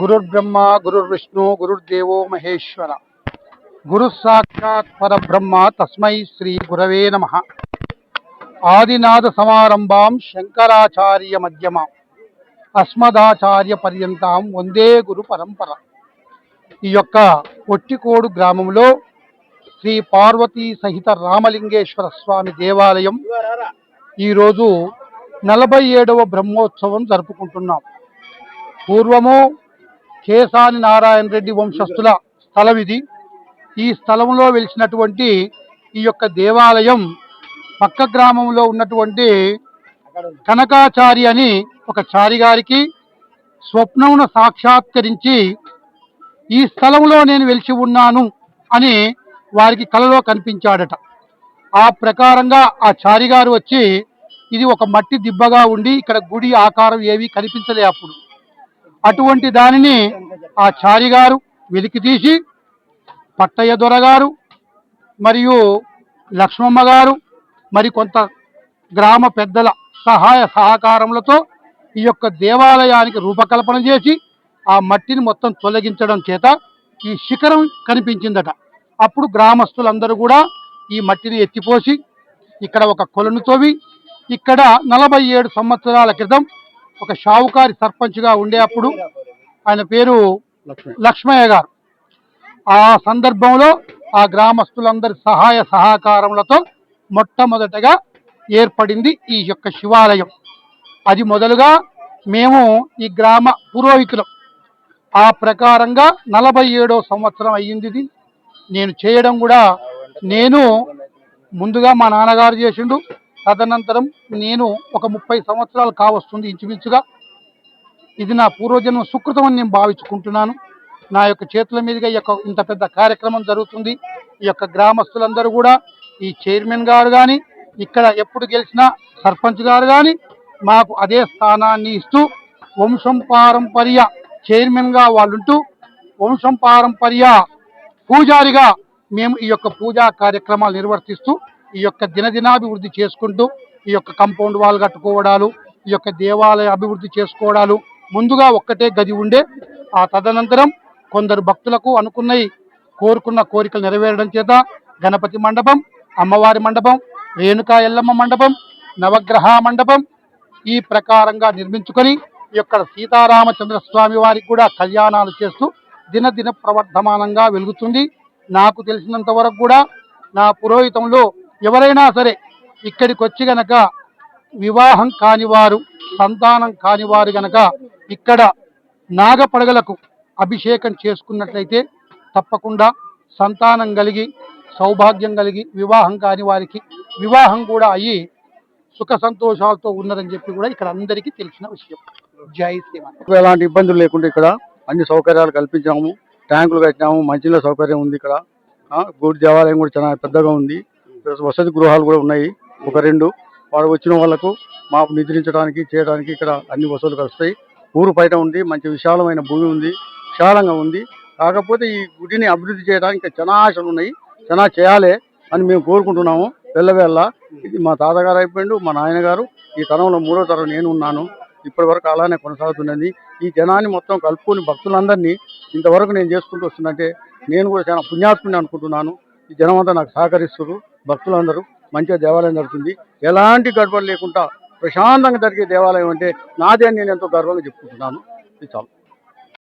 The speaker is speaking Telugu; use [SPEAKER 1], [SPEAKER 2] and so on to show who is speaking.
[SPEAKER 1] గురుర్బ్రహ్మ గురుర్విష్ణు గురుర్దేవో మహేశ్వర గురు సాక్షాత్ పరబ్రహ్మ తస్మై శ్రీ గురవే నమః. ఆదినాథ సమారంభాం శంకరాచార్య మధ్యమాం అస్మదాచార్య పర్యంతం వందే గురు పరంపర. ఈ యొక్క ఒట్టికోడు గ్రామంలో శ్రీ పార్వతీ సహిత రామలింగేశ్వర స్వామి దేవాలయం ఈరోజు 47వ బ్రహ్మోత్సవం జరుపుకుంటున్నాం. పూర్వము కేసాని నారాయణ రెడ్డి వంశస్థుల స్థలం ఇది. ఈ స్థలంలో వెలిసినటువంటి ఈ యొక్క దేవాలయం పక్క గ్రామంలో ఉన్నటువంటి కనకాచారి అని ఒక చారి గారికి స్వప్నమును సాక్షాత్కరించి ఈ స్థలంలో నేను వెలిసి ఉన్నాను అని వారికి కలలో కనిపించాడట. ఆ ప్రకారంగా ఆ చారి గారు వచ్చి, ఇది ఒక మట్టి దిబ్బగా ఉండి ఇక్కడ గుడి ఆకారం ఏవి కనిపించలే అప్పుడు. అటువంటి దానిని ఆ చారి గారు వెలికి తీసి పట్టయ్య దొర గారు మరియు లక్ష్మమ్మ గారు మరి కొంత గ్రామ పెద్దల సహాయ సహకారములతో ఈ యొక్క దేవాలయానికి రూపకల్పన చేసి ఆ మట్టిని మొత్తం తొలగించడం చేత ఈ శిఖరం కనిపించిందట. అప్పుడు గ్రామస్తులందరూ కూడా ఈ మట్టిని ఎత్తిపోసి ఇక్కడ ఒక కొలను తోవి ఇక్కడ 47 సంవత్సరాల క్రితం ఒక షావుకారి సర్పంచ్గా ఉండే అప్పుడు ఆయన పేరు లక్ష్మయ్య గారు. ఆ సందర్భంలో ఆ గ్రామస్తులందరి సహాయ సహకారములతో మొట్టమొదటగా ఏర్పడింది ఈ యొక్క శివాలయం. అది మొదలుగా మేము ఈ గ్రామ పురోహితులం. ఆ ప్రకారంగా 47వ సంవత్సరం అయ్యింది. నేను చేయడం కూడా నేను ముందుగా మా నాన్నగారు చేసిండు, తదనంతరం నేను ఒక 30 సంవత్సరాలు కావస్తుంది ఇంచుమించుగా. ఇది నా పూర్వజన్మ సుకృతం అని నేను భావించుకుంటున్నాను. నా యొక్క చేతుల మీదుగా ఇంత పెద్ద కార్యక్రమం జరుగుతుంది. ఈ యొక్క గ్రామస్తులందరూ కూడా ఈ చైర్మన్ గారు కానీ ఇక్కడ ఎప్పుడు గెలిచినా సర్పంచ్ గారు కానీ మాకు అదే స్థానాన్ని ఇస్తూ వంశం పారంపర్య చైర్మన్గా వాళ్ళుంటూ వంశం పారంపర్య పూజారిగా మేము ఈ యొక్క పూజా కార్యక్రమాలు నిర్వర్తిస్తూ ఈ యొక్క దినదినాభివృద్ధి చేసుకుంటూ ఈ యొక్క కాంపౌండ్ వాల్ కట్టుకోవడాలు, ఈ యొక్క దేవాలయ అభివృద్ధి చేసుకోవడాలు. ముందుగా ఒక్కటే గది ఉండే, ఆ తదనంతరం కొందరు భక్తులకు కోరుకున్న కోరికలు నెరవేరడం చేత గణపతి మండపం, అమ్మవారి మండపం, రేణుకా ఎల్లమ్మ మండపం, నవగ్రహ మండపం ఈ ప్రకారంగా నిర్మించుకొని ఈ యొక్క సీతారామచంద్ర స్వామి వారికి కూడా కళ్యాణాలు చేస్తూ దినదిన ప్రవర్ధమానంగా వెలుగుతుంది. నాకు తెలిసినంత వరకు కూడా నా పురోహితంలో ఎవరైనా సరే ఇక్కడికి వచ్చి గనక వివాహం కానివారు, సంతానం కానివారు గనక ఇక్కడ నాగపడగలకు అభిషేకం చేసుకున్నట్లయితే తప్పకుండా సంతానం కలిగి సౌభాగ్యం కలిగి, వివాహం కాని వారికి వివాహం కూడా అయ్యి సుఖ సంతోషాలతో ఉన్నారని చెప్పి కూడా ఇక్కడ అందరికీ తెలిసిన విషయం. జై శ్రీమాన్.
[SPEAKER 2] ఎలాంటి ఇబ్బందులు లేకుండా ఇక్కడ అన్ని సౌకర్యాలు కల్పించాము. ట్యాంకులు కట్టినాము, మంచినీళ్ళ సౌకర్యం ఉంది. ఇక్కడ గుడి దేవాలయం కూడా చాలా పెద్దగా ఉంది. వసతి గృహాలు కూడా ఉన్నాయి, ఒక 2. వాడు వచ్చిన వాళ్ళకు మాకు నిద్రించడానికి చేయడానికి ఇక్కడ అన్ని వసతులు కలుస్తాయి. ఊరు బయట ఉంది, మంచి విశాలమైన భూమి ఉంది, విశాలంగా ఉంది. కాకపోతే ఈ గుడిని అభివృద్ధి చేయడానికి చాలా ఆశలు ఉన్నాయి, చాలా చేయాలి అని మేము కోరుకుంటున్నాము. వెళ్ళవేళ్ళ ఇది మా తాతగారు అయిపోయిండు, మా నాయనగారు, ఈ తరంలో 3వ తరం నేను ఉన్నాను. ఇప్పటి వరకు అలానే కొనసాగుతున్నది. ఈ జనాన్ని మొత్తం కలుపుకొని భక్తులందరినీ ఇంతవరకు నేను చేసుకుంటూ వస్తున్నట్టే నేను కూడా చాలా పుణ్యాత్ముని అనుకుంటున్నాను. ఈ జనం అంతా నాకు సహకరిస్తున్నారు. భక్తులందరూ మంచిగా దేవాలయం జరుగుతుంది. ఎలాంటి గడపలు లేకుండా ప్రశాంతంగా జరిగే దేవాలయం అంటే నాదే అని నేను ఎంతో గర్వంగా చెప్పుకుంటున్నాను. ఇది చాలు.